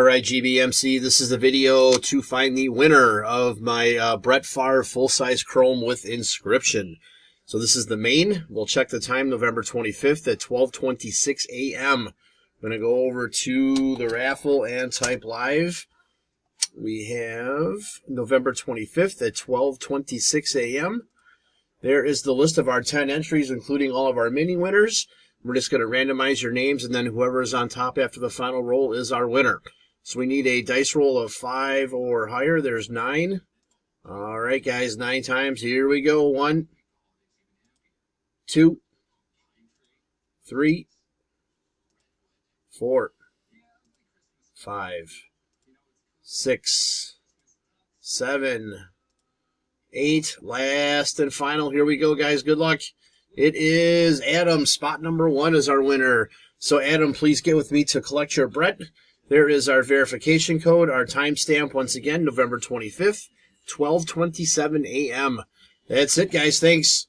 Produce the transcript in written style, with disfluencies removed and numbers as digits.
right, GBMC, this is the video to find the winner of my Brett Favre full-size chrome with inscription. So this is the main. We'll check the time, November 25th at 12:26 a.m. I'm going to go over to the raffle and type live. We have November 25th at 12:26 a.m. There is the list of our 10 entries, including all of our mini winners. We're just going to randomize your names, and then whoever is on top after the final roll is our winner. So we need a dice roll of 5 or higher. There's 9. All right, guys, 9 times. Here we go. 1, 2, 3, 4, 5, 6, 7, 8. Last and final. Here we go, guys. Good luck. It is Adam. Spot number 1 is our winner. So, Adam, please get with me to collect your Brett. There is our verification code, our timestamp, once again, November 25th, 12:27 a.m. That's it, guys. Thanks.